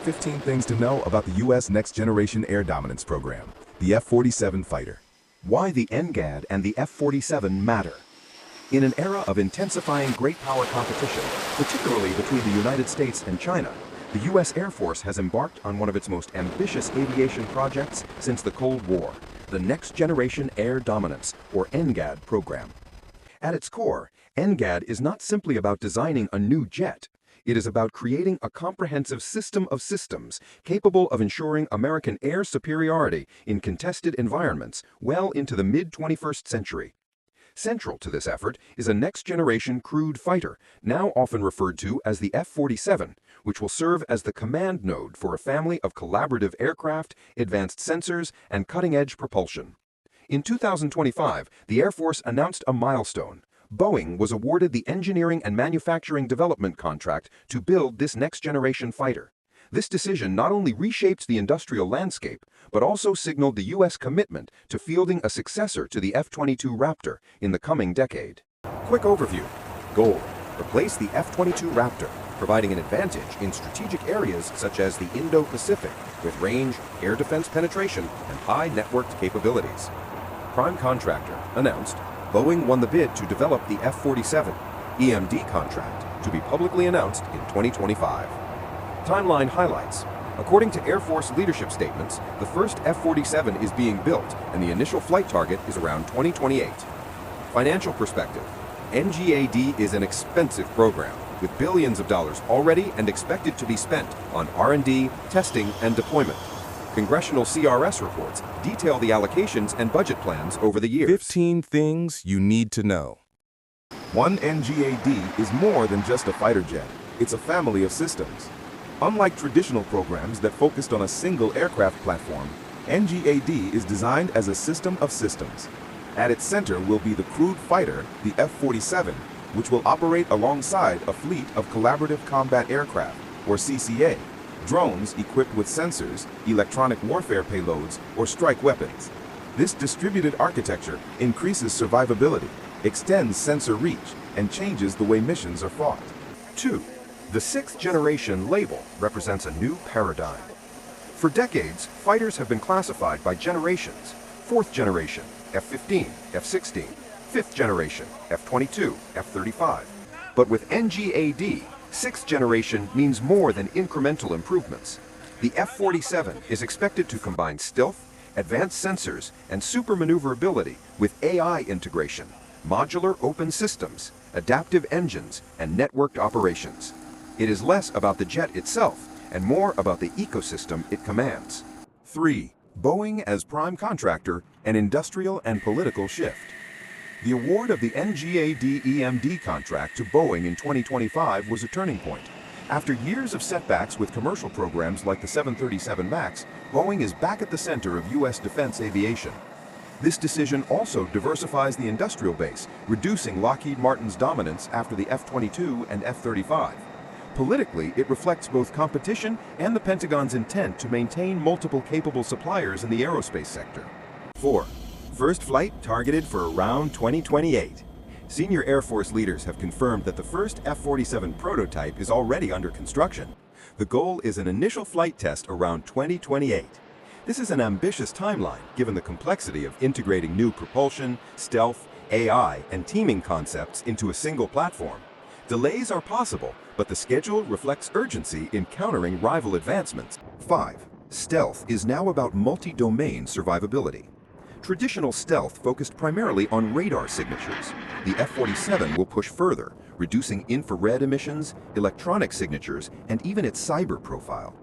15 things to know about the U.S. Next Generation Air Dominance Program, the F-47 fighter. Why the NGAD and the F-47 matter. In an era of intensifying great power competition, particularly between the United States and China, the U.S. Air Force has embarked on one of its most ambitious aviation projects since the Cold War, the Next Generation Air Dominance, or NGAD program. At its core, NGAD is not simply about designing a new jet. It is about creating a comprehensive system of systems capable of ensuring American air superiority in contested environments well into the mid-21st century. Central to this effort is a next-generation crewed fighter, now often referred to as the F-47, which will serve as the command node for a family of collaborative aircraft, advanced sensors, and cutting-edge propulsion. In 2025, the Air Force announced a milestone. Boeing was awarded the engineering and manufacturing development contract to build this next-generation fighter. This decision not only reshaped the industrial landscape, but also signaled the U.S. commitment to fielding a successor to the F-22 Raptor in the coming decade. Quick overview. Goal: replace the F-22 Raptor, providing an advantage in strategic areas such as the Indo-Pacific, with range, air defense penetration, and high networked capabilities. Prime contractor announced. Boeing won the bid to develop the F-47 EMD contract, to be publicly announced in 2025. Timeline highlights. According to Air Force leadership statements, the first F-47 is being built and the initial flight target is around 2028. Financial perspective. NGAD is an expensive program, with billions of dollars already and expected to be spent on R&D, testing, and deployment. Congressional CRS reports detail the allocations and budget plans over the years. 15 things you need to know. One NGAD is more than just a fighter jet. It's a family of systems. Unlike traditional programs that focused on a single aircraft platform, NGAD is designed as a system of systems. At its center will be the crewed fighter, the F-47, which will operate alongside a fleet of collaborative combat aircraft, or CCA, drones equipped with sensors, electronic warfare payloads, or strike weapons. This distributed architecture increases survivability, extends sensor reach, and changes the way missions are fought. 2. The sixth generation label represents a new paradigm. For decades, fighters have been classified by generations. Fourth generation, F-15, F-16. Fifth generation, F-22, F-35. But with NGAD, sixth generation means more than incremental improvements. The F-47 is expected to combine stealth, advanced sensors, and super maneuverability with AI integration, modular open systems, adaptive engines, and networked operations. It is less about the jet itself and more about the ecosystem it commands. 3. Boeing as prime contractor, an industrial and political shift. The award of the NGAD EMD contract to Boeing in 2025 was a turning point. After years of setbacks with commercial programs like the 737 MAX, Boeing is back at the center of U.S. defense aviation. This decision also diversifies the industrial base, reducing Lockheed Martin's dominance after the F-22 and F-35. Politically, it reflects both competition and the Pentagon's intent to maintain multiple capable suppliers in the aerospace sector. 4. First flight targeted for around 2028. Senior Air Force leaders have confirmed that the first F-47 prototype is already under construction. The goal is an initial flight test around 2028. This is an ambitious timeline given the complexity of integrating new propulsion, stealth, AI, and teaming concepts into a single platform. Delays are possible, but the schedule reflects urgency in countering rival advancements. 5. Stealth is now about multi-domain survivability. Traditional stealth focused primarily on radar signatures. The F-47 will push further, reducing infrared emissions, electronic signatures, and even its cyber profile.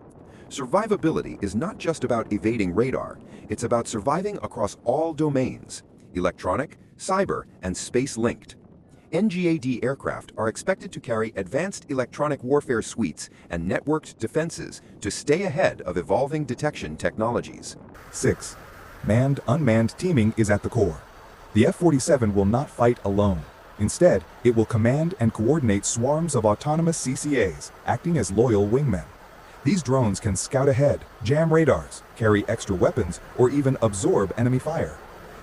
Survivability is not just about evading radar, it's about surviving across all domains: electronic, cyber, and space-linked. NGAD aircraft are expected to carry advanced electronic warfare suites and networked defenses to stay ahead of evolving detection technologies. 6. Manned-unmanned teaming is at the core. The F-47 will not fight alone. Instead, it will command and coordinate swarms of autonomous CCAs, acting as loyal wingmen. These drones can scout ahead, jam radars, carry extra weapons, or even absorb enemy fire.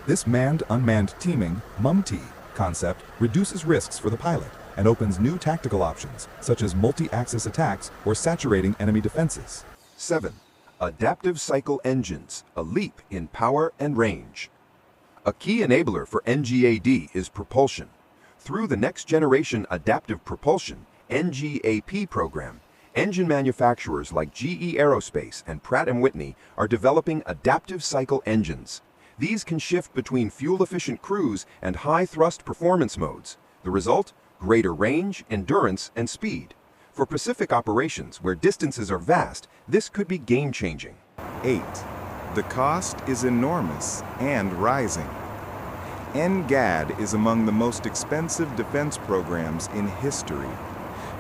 This manned-unmanned teaming, MUMT, concept reduces risks for the pilot and opens new tactical options, such as multi-axis attacks or saturating enemy defenses. 7. Adaptive cycle engines, a leap in power and range. A key enabler for NGAD is propulsion. Through the Next Generation Adaptive Propulsion (NGAP) program, engine manufacturers like GE Aerospace and Pratt & Whitney are developing adaptive cycle engines. These can shift between fuel-efficient cruise and high-thrust performance modes. The result? Greater range, endurance, and speed. For Pacific operations where distances are vast, this could be game-changing. 8. The cost is enormous and rising. NGAD is among the most expensive defense programs in history.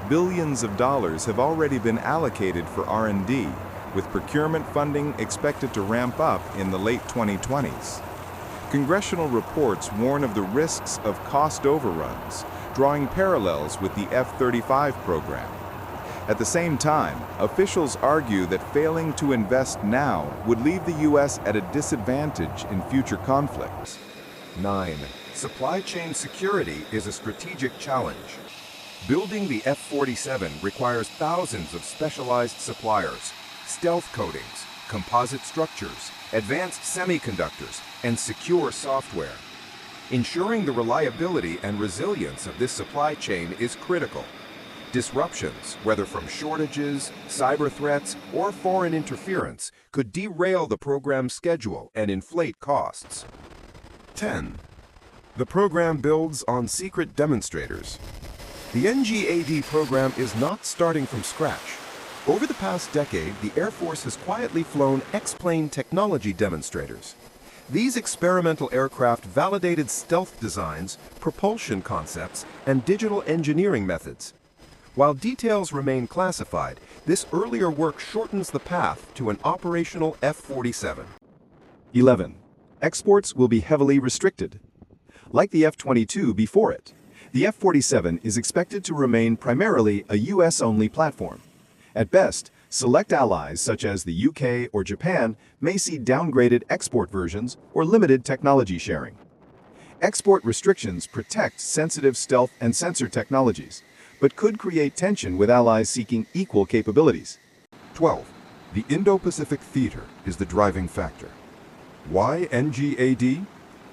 Billions of dollars have already been allocated for R&D, with procurement funding expected to ramp up in the late 2020s. Congressional reports warn of the risks of cost overruns, drawing parallels with the F-35 program. At the same time, officials argue that failing to invest now would leave the U.S. at a disadvantage in future conflicts. 9. Supply chain security is a strategic challenge. Building the F-47 requires thousands of specialized suppliers, stealth coatings, composite structures, advanced semiconductors, and secure software. Ensuring the reliability and resilience of this supply chain is critical. Disruptions, whether from shortages, cyber threats, or foreign interference, could derail the program's schedule and inflate costs. 10. The program builds on secret demonstrators. The NGAD program is not starting from scratch. Over the past decade, the Air Force has quietly flown X-plane technology demonstrators. These experimental aircraft validated stealth designs, propulsion concepts, and digital engineering methods. While details remain classified, this earlier work shortens the path to an operational F-47. 11. Exports will be heavily restricted. Like the F-22 before it, the F-47 is expected to remain primarily a US-only platform. At best, select allies such as the UK or Japan may see downgraded export versions or limited technology sharing. Export restrictions protect sensitive stealth and sensor technologies, but could create tension with allies seeking equal capabilities. 12. The Indo-Pacific theater is the driving factor. Why NGAD?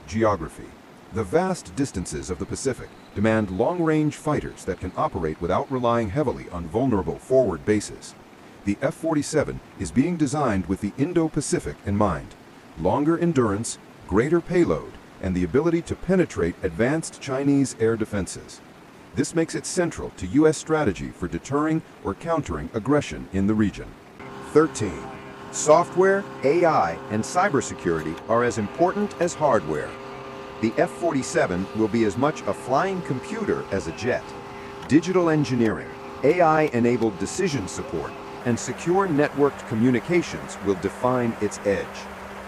Geography. The vast distances of the Pacific demand long-range fighters that can operate without relying heavily on vulnerable forward bases. The F-47 is being designed with the Indo-Pacific in mind. Longer endurance, greater payload, and the ability to penetrate advanced Chinese air defenses. This makes it central to U.S. strategy for deterring or countering aggression in the region. 13. Software, AI, and cybersecurity are as important as hardware. The F-47 will be as much a flying computer as a jet. Digital engineering, AI-enabled decision support, and secure networked communications will define its edge.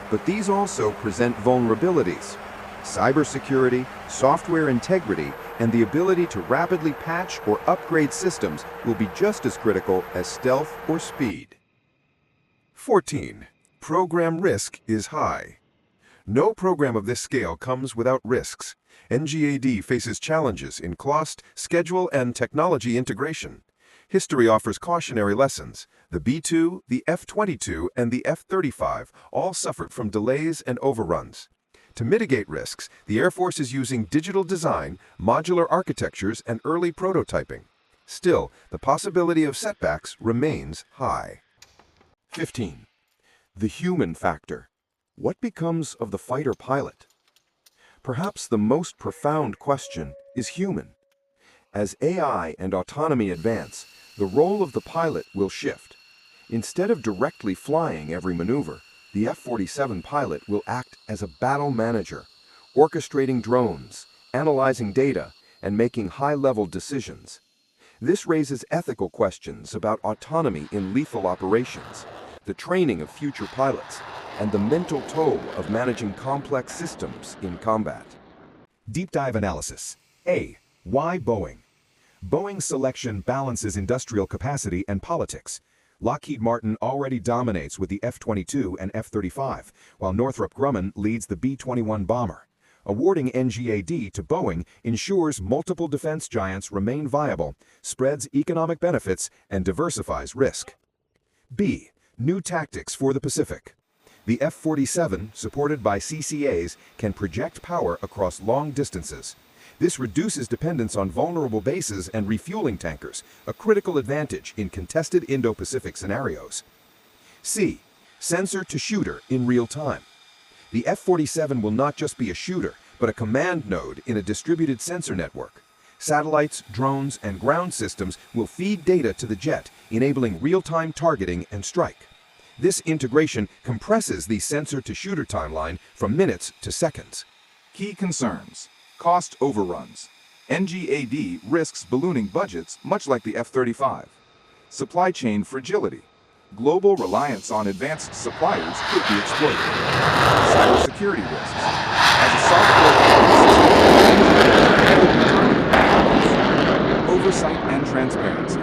But these also present vulnerabilities. Cybersecurity, software integrity, and the ability to rapidly patch or upgrade systems will be just as critical as stealth or speed. 14. Program risk is high. No program of this scale comes without risks. NGAD faces challenges in cost, schedule, and technology integration. History offers cautionary lessons. The B-2, the F-22, and the F-35 all suffered from delays and overruns. To mitigate risks, the Air Force is using digital design, modular architectures, and early prototyping. Still, the possibility of setbacks remains high. 15. The human factor. What becomes of the fighter pilot? Perhaps the most profound question is human. As AI and autonomy advance, the role of the pilot will shift. Instead of directly flying every maneuver, the F-47 pilot will act as a battle manager, orchestrating drones, analyzing data, and making high-level decisions. This raises ethical questions about autonomy in lethal operations, the training of future pilots, and the mental toll of managing complex systems in combat. Deep dive analysis. A. Why Boeing? Boeing's selection balances industrial capacity and politics. Lockheed Martin already dominates with the F-22 and F-35, while Northrop Grumman leads the B-21 bomber. Awarding NGAD to Boeing ensures multiple defense giants remain viable, spreads economic benefits, and diversifies risk. B. New tactics for the Pacific. The F-47, supported by CCAs, can project power across long distances. This reduces dependence on vulnerable bases and refueling tankers, a critical advantage in contested Indo-Pacific scenarios. C. Sensor-to-shooter in real time. The F-47 will not just be a shooter, but a command node in a distributed sensor network. Satellites, drones, and ground systems will feed data to the jet, enabling real-time targeting and strike. This integration compresses the sensor-to-shooter timeline from minutes to seconds. Key concerns. Cost overruns. NGAD risks ballooning budgets much like the F-35. Supply chain fragility. Global reliance on advanced suppliers could be exploited. Cybersecurity risks. As a software oversight and transparency.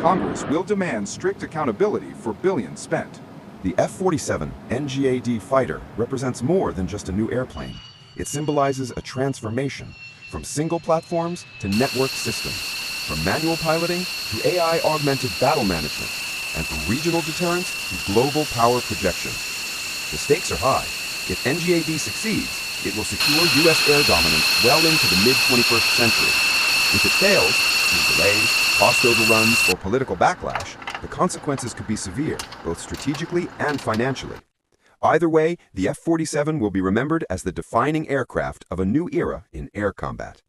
Congress will demand strict accountability for billions spent. The F-47 NGAD fighter represents more than just a new airplane. It symbolizes a transformation from single platforms to network systems, from manual piloting to AI-augmented battle management, and from regional deterrence to global power projection. The stakes are high. If NGAD succeeds, it will secure U.S. air dominance well into the mid-21st century. If it fails, through delays, cost overruns, or political backlash, the consequences could be severe, both strategically and financially. Either way, the F-47 will be remembered as the defining aircraft of a new era in air combat.